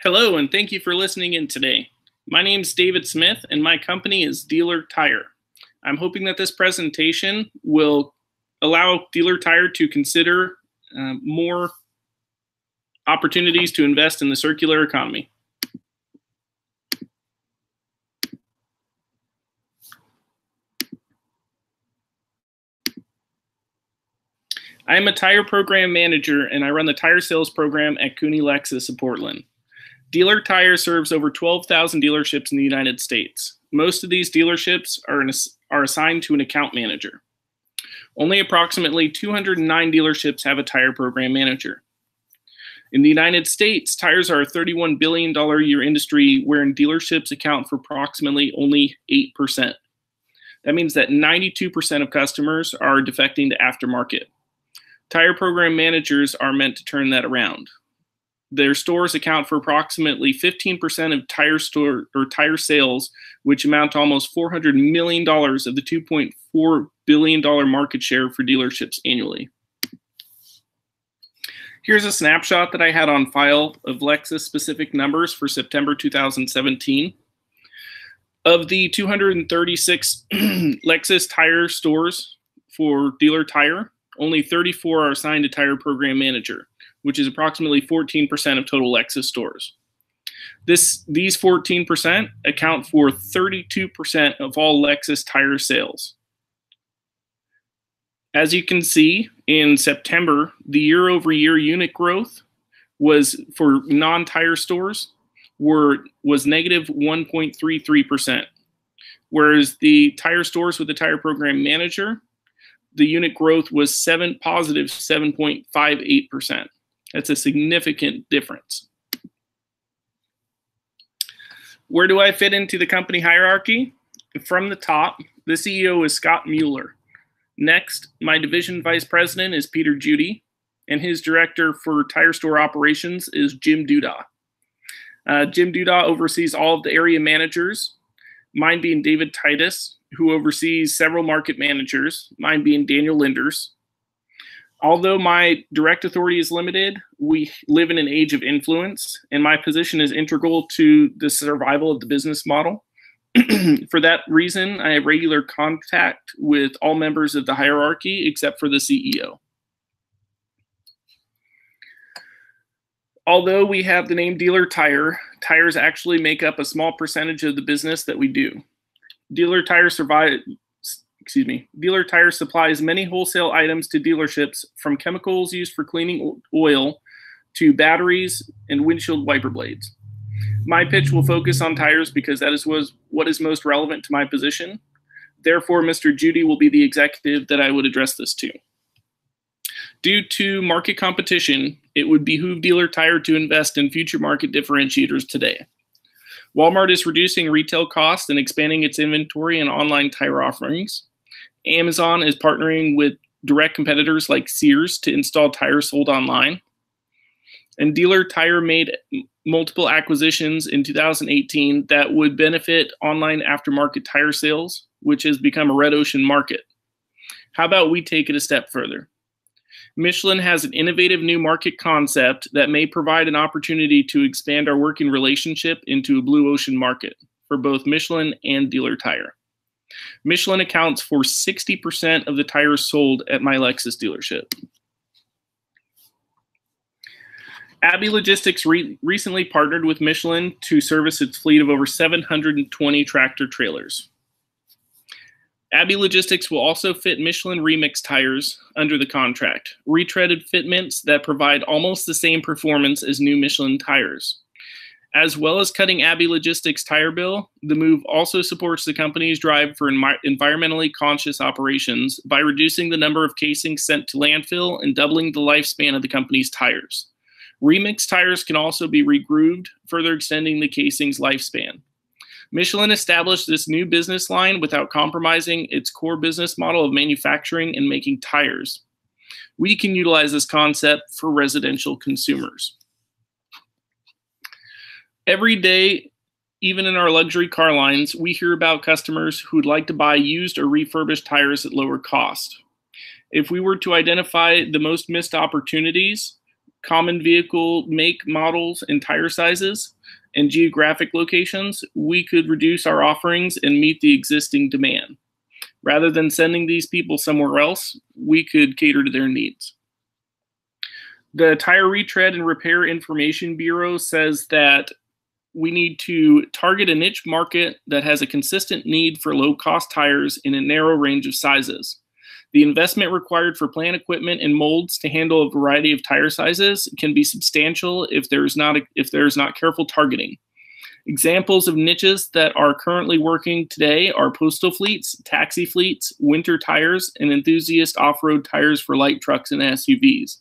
Hello, and thank you for listening in today. My name is David Smith, and my company is Dealer Tire. I'm hoping that this presentation will allow Dealer Tire to consider more opportunities to invest in the circular economy. I am a tire program manager, and I run the tire sales program at Cooney Lexus of Portland. Dealer Tire serves over 12,000 dealerships in the United States. Most of these dealerships are assigned to an account manager. Only approximately 209 dealerships have a tire program manager. In the United States, tires are a $31 billion a year industry wherein dealerships account for approximately only 8%. That means that 92% of customers are defecting to aftermarket. Tire program managers are meant to turn that around. Their stores account for approximately 15% of tire sales, which amount to almost $400 million of the $2.4 billion market share for dealerships annually. Here's a snapshot that I had on file of Lexus specific numbers for September 2017. Of the 236 Lexus tire stores for Dealer Tire, only 34 are assigned a tire program manager, which is approximately 14% of total Lexus stores. These 14% account for 32% of all Lexus tire sales. As you can see, in September, the year-over-year unit growth was for non-tire stores was negative 1.33%, whereas the tire stores with the tire program manager, the unit growth was positive 7.58%. That's a significant difference. Where do I fit into the company hierarchy? From the top, the CEO is Scott Mueller. Next, my division vice president is Peter Judy, and his director for tire store operations is Jim Duda. Jim Duda oversees all of the area managers, mine being David Titus, who oversees several market managers, mine being Daniel Linders. Although my direct authority is limited, we live in an age of influence, and my position is integral to the survival of the business model. For that reason, I have regular contact with all members of the hierarchy except for the CEO. Although we have the name Dealer Tire, tires actually make up a small percentage of the business that we do. Dealer Tire supplies many wholesale items to dealerships, from chemicals used for cleaning oil to batteries and windshield wiper blades. My pitch will focus on tires because that is what is most relevant to my position. Therefore, Mr. Judy will be the executive that I would address this to. Due to market competition, it would behoove Dealer Tire to invest in future market differentiators today. Walmart is reducing retail costs and expanding its inventory and online tire offerings. Amazon is partnering with direct competitors like Sears to install tires sold online. And Dealer Tire made multiple acquisitions in 2018 that would benefit online aftermarket tire sales, which has become a red ocean market. How about we take it a step further? Michelin has an innovative new market concept that may provide an opportunity to expand our working relationship into a blue ocean market for both Michelin and Dealer Tire. Michelin accounts for 60% of the tires sold at my Lexus dealership. Abbey Logistics recently partnered with Michelin to service its fleet of over 720 tractor trailers. Abbey Logistics will also fit Michelin Remix tires under the contract, retreaded fitments that provide almost the same performance as new Michelin tires. As well as cutting Abbey Logistics' tire bill, the move also supports the company's drive for environmentally conscious operations by reducing the number of casings sent to landfill and doubling the lifespan of the company's tires. Remix tires can also be regrooved, further extending the casing's lifespan. Michelin established this new business line without compromising its core business model of manufacturing and making tires. We can utilize this concept for residential consumers. Every day, even in our luxury car lines, we hear about customers who would like to buy used or refurbished tires at lower cost. If we were to identify the most missed opportunities, common vehicle make, models, and tire sizes, and geographic locations, we could reduce our offerings and meet the existing demand. Rather than sending these people somewhere else, we could cater to their needs. The Tire Retread and Repair Information Bureau says that we need to target a niche market that has a consistent need for low-cost tires in a narrow range of sizes. The investment required for plant equipment and molds to handle a variety of tire sizes can be substantial if there is not careful targeting. Examples of niches that are currently working today are postal fleets, taxi fleets, winter tires, and enthusiast off-road tires for light trucks and SUVs.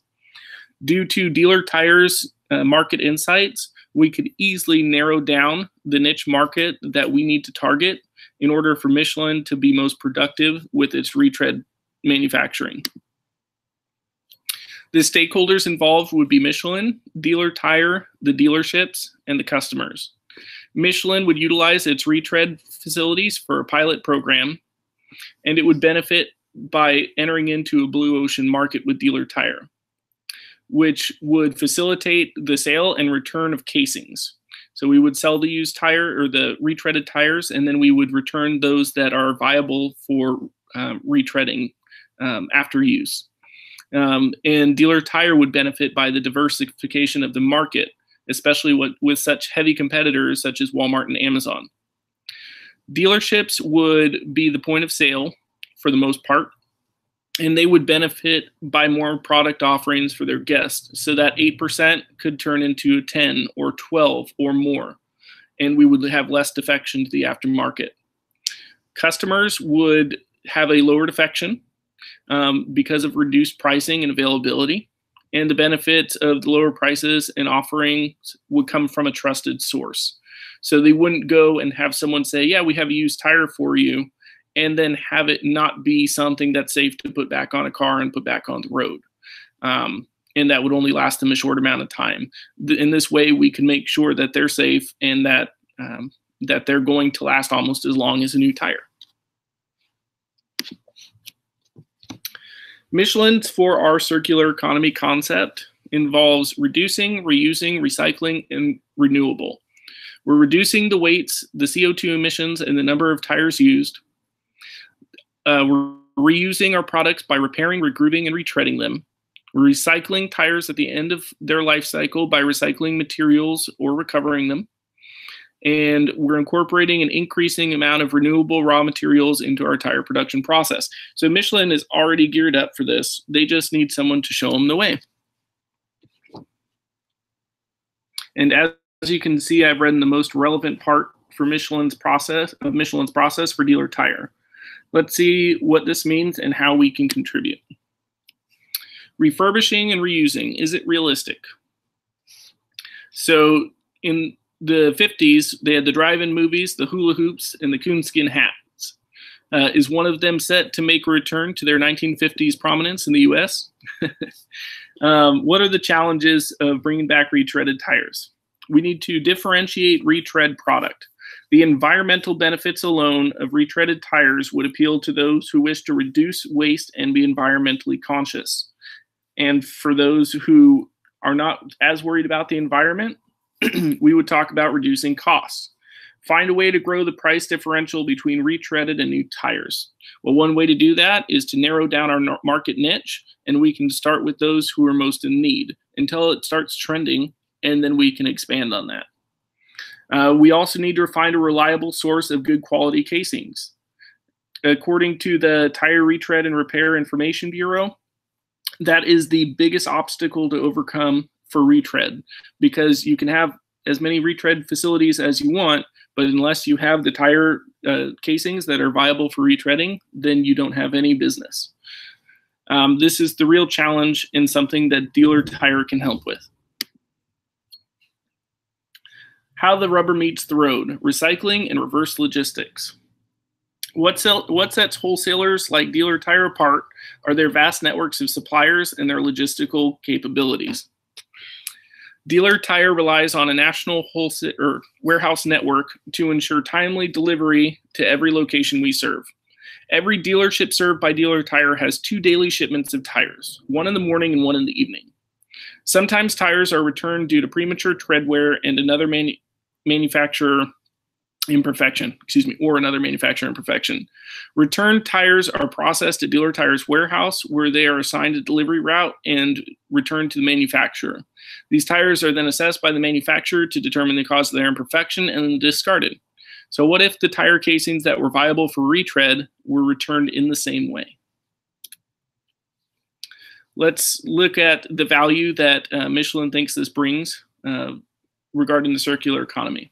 Due to dealer tires market insights, we could easily narrow down the niche market that we need to target in order for Michelin to be most productive with its retread manufacturing. The stakeholders involved would be Michelin, dealer tire, the dealerships, and the customers. Michelin would utilize its retread facilities for a pilot program, and it would benefit by entering into a blue ocean market with dealer tire, which would facilitate the sale and return of casings. So we would sell the used tire or the retreaded tires, and then we would return those that are viable for retreading after use. And dealer tire would benefit by the diversification of the market, especially with such heavy competitors such as Walmart and Amazon. Dealerships would be the point of sale for the most part, and they would benefit by more product offerings for their guests, so that 8% could turn into 10 or 12 or more, and we would have less defection to the aftermarket. Customers would have a lower defection because of reduced pricing and availability, and the benefits of the lower prices and offerings would come from a trusted source. So they wouldn't go and have someone say, yeah, we have a used tire for you, and then have it not be something that's safe to put back on a car and put back on the road. And that would only last them a short amount of time. In this way, we can make sure that they're safe and that they're going to last almost as long as a new tire. Michelin's 4R circular economy concept involves reducing, reusing, recycling, and renewable. We're reducing the weights, the CO2 emissions, and the number of tires used. We're reusing our products by repairing, regrooving, and retreading them. We're recycling tires at the end of their life cycle by recycling materials or recovering them. And we're incorporating an increasing amount of renewable raw materials into our tire production process. So Michelin is already geared up for this. They just need someone to show them the way. And as you can see, I've read in the most relevant part for Michelin's process for dealer tire. Let's see what this means and how we can contribute. Refurbishing and reusing, is it realistic? So in the 50s, they had the drive-in movies, the hula hoops, and the coonskin hats. Is one of them set to make a return to their 1950s prominence in the US? What are the challenges of bringing back retreaded tires? We need to differentiate retread product. The environmental benefits alone of retreaded tires would appeal to those who wish to reduce waste and be environmentally conscious. And for those who are not as worried about the environment, we would talk about reducing costs. Find a way to grow the price differential between retreaded and new tires. Well, one way to do that is to narrow down our market niche, and we can start with those who are most in need until it starts trending, and then we can expand on that. We also need to find a reliable source of good quality casings. According to the Tire Retread and Repair Information Bureau, that is the biggest obstacle to overcome for retread, because you can have as many retread facilities as you want, but unless you have the tire casings that are viable for retreading, then you don't have any business. This is the real challenge and something that dealer tire can help with. How the rubber meets the road, recycling and reverse logistics. What sets wholesalers like dealer tire apart are their vast networks of suppliers and their logistical capabilities. Dealer tire relies on a national wholesale or warehouse network to ensure timely delivery to every location we serve. Every dealership served by dealer tire has 2 daily shipments of tires, one in the morning and one in the evening. Sometimes tires are returned due to premature tread wear and another manufacturer imperfection, or another manufacturer imperfection. Returned tires are processed at dealer tires warehouse where they are assigned a delivery route and returned to the manufacturer. These tires are then assessed by the manufacturer to determine the cause of their imperfection and then discarded. So what if the tire casings that were viable for retread were returned in the same way? Let's look at the value that Michelin thinks this brings regarding the circular economy.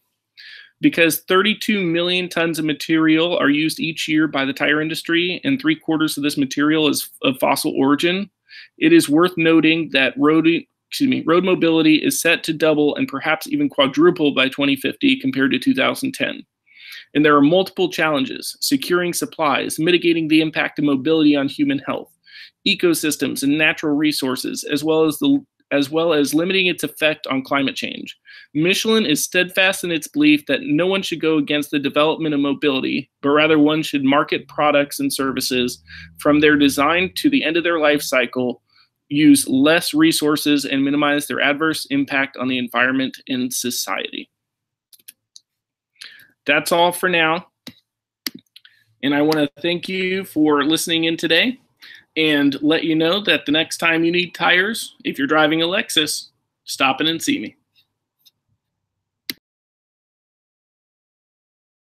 Because 32 million tons of material are used each year by the tire industry, and 3/4 of this material is of fossil origin, it is worth noting that road mobility is set to double and perhaps even quadruple by 2050 compared to 2010. And there are multiple challenges: securing supplies, mitigating the impact of mobility on human health, ecosystems and natural resources, as well as limiting its effect on climate change. Michelin is steadfast in its belief that no one should go against the development of mobility, but rather one should market products and services from their design to the end of their life cycle, use less resources, and minimize their adverse impact on the environment and society. That's all for now. And I want to thank you for listening in today and let you know that the next time you need tires, if you're driving a Lexus, stop in and see me.